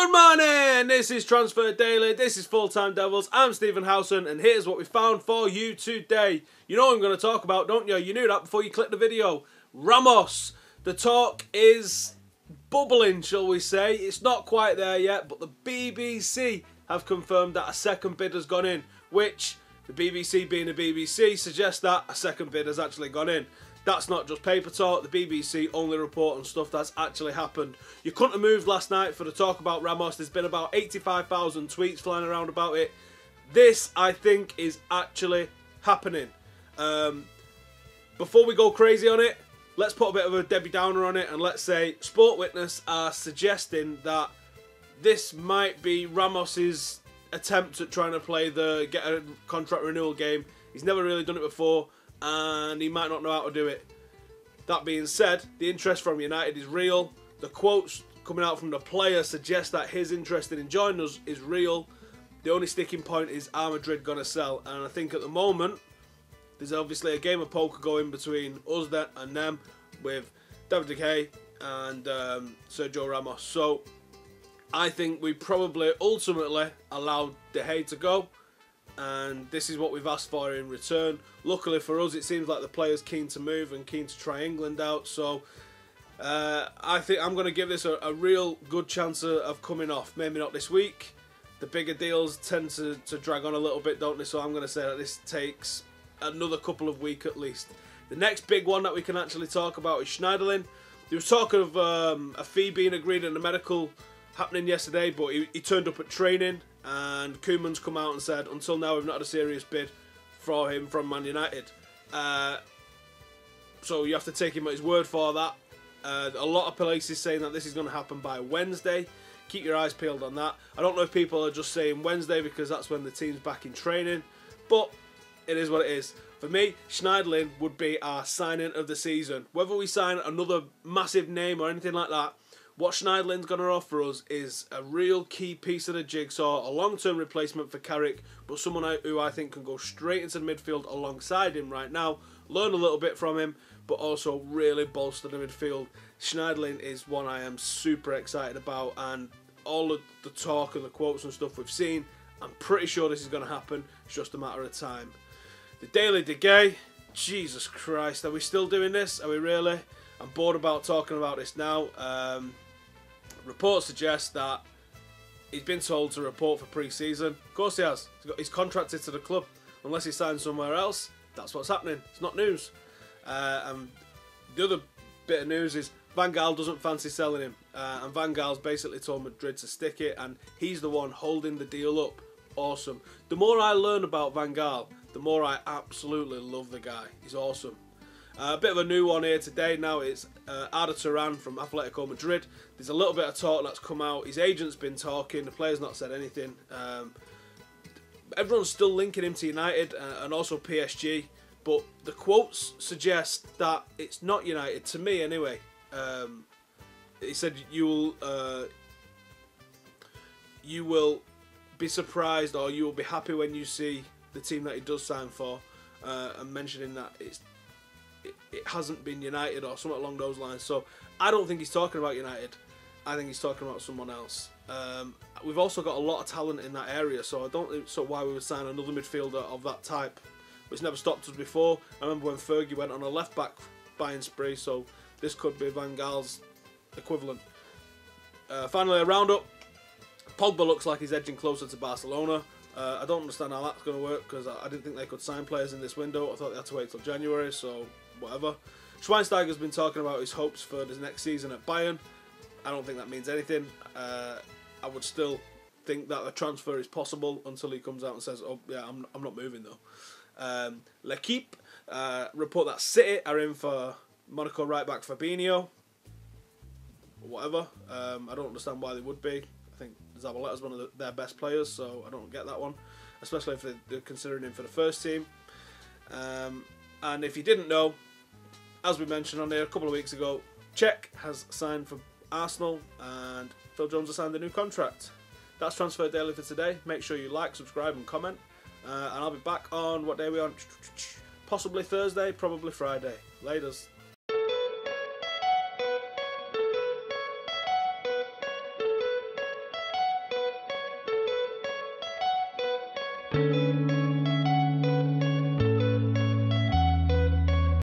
Good morning, this is Transfer Daily, this is Full Time Devils, I'm Stephen Howson, and here's what we found for you today. You know what I'm going to talk about, don't you? You knew that before you clicked the video. Ramos. The talk is bubbling, shall we say. It's not quite there yet, but the BBC have confirmed that a second bid has gone in, which, the BBC being the BBC, suggests that a second bid has actually gone in. That's not just paper talk. The BBC only report on stuff that's actually happened. You couldn't have moved last night for the talk about Ramos. There's been about 85,000 tweets flying around about it. This, I think, is actually happening. Before we go crazy on it, let's put a bit of a Debbie Downer on it and let's say Sport Witness are suggesting that this might be Ramos's attempt at trying to get a contract renewal game. He's never really done it before, and he might not know how to do it. That being said, the interest from United is real. The quotes coming out from the player suggest that his interest in joining us is real. The only sticking point is, are Madrid going to sell? And I think at the moment, there's obviously a game of poker going between us and them with David De Gea and Sergio Ramos. So I think we probably ultimately allowed De Gea to go, and this is what we've asked for in return. Luckily for us, it seems like the player's keen to move and keen to try England out. So I think I'm going to give this a real good chance of coming off. Maybe not this week. The bigger deals tend to drag on a little bit, don't they? So I'm going to say that this takes another couple of weeks at least. The next big one that we can actually talk about is Schneiderlin. There was talk of a fee being agreed in the medical happening yesterday, but he turned up at training, and Koeman's come out and said, until now we've not had a serious bid for him from Man United. So you have to take him at his word for that. A lot of places saying that this is going to happen by Wednesday. Keep your eyes peeled on that. I don't know if people are just saying Wednesday because that's when the team's back in training, but it is what it is. For me, Schneiderlin would be our signing of the season. Whether we sign another massive name or anything like that, what Schneiderlin's going to offer us is a real key piece of the jigsaw, a long-term replacement for Carrick, but someone who I think can go straight into midfield alongside him right now, learn a little bit from him, but also really bolster the midfield. Schneiderlin is one I am super excited about, and all of the talk and the quotes and stuff we've seen, I'm pretty sure this is going to happen. It's just a matter of time. The Daily De Gea, Jesus Christ, are we still doing this? Are we really? I'm bored about talking about this now. Reports suggest that he's been told to report for pre-season. Of course he has. He's contracted to the club. Unless he signs somewhere else, that's what's happening. It's not news. And the other bit of news is Van Gaal doesn't fancy selling him. And Van Gaal's basically told Madrid to stick it, and he's the one holding the deal up. Awesome. The more I learn about Van Gaal, the more I absolutely love the guy. He's awesome. A bit of a new one here today now. It's Turan from Atletico Madrid. There's a little bit of talk that's come out. His agent's been talking. The player's not said anything. Everyone's still linking him to United and also PSG. But the quotes suggest that it's not United, to me anyway. He said you will be surprised, or you will be happy when you see the team that he does sign for, and mentioning that it hasn't been United or something along those lines. So I don't think he's talking about United. I think he's talking about someone else. We've also got a lot of talent in that area, so I don't think so why we would sign another midfielder of that type. It's never stopped us before. I remember when Fergie went on a left back buying spree, so this could be Van Gaal's equivalent. Finally, a roundup. Pogba looks like he's edging closer to Barcelona. I don't understand how that's going to work, because I didn't think they could sign players in this window. I thought they had to wait till January, so whatever. Schweinsteiger's been talking about his hopes for his next season at Bayern. I don't think that means anything. I would still think that the transfer is possible until he comes out and says, oh yeah, I'm not moving though. L'Equipe report that City are in for Monaco right back Fabinho. Whatever. I don't understand why they would be. I think Zabaleta's one of their best players, so I don't get that one, especially if they're considering him for the first team. And if you didn't know, as we mentioned on there a couple of weeks ago, Cech has signed for Arsenal, and Phil Jones has signed a new contract. That's Transfer Daily for today. Make sure you like, subscribe and comment, and I'll be back on, what day are we on? Possibly Thursday, probably Friday. Laters. you.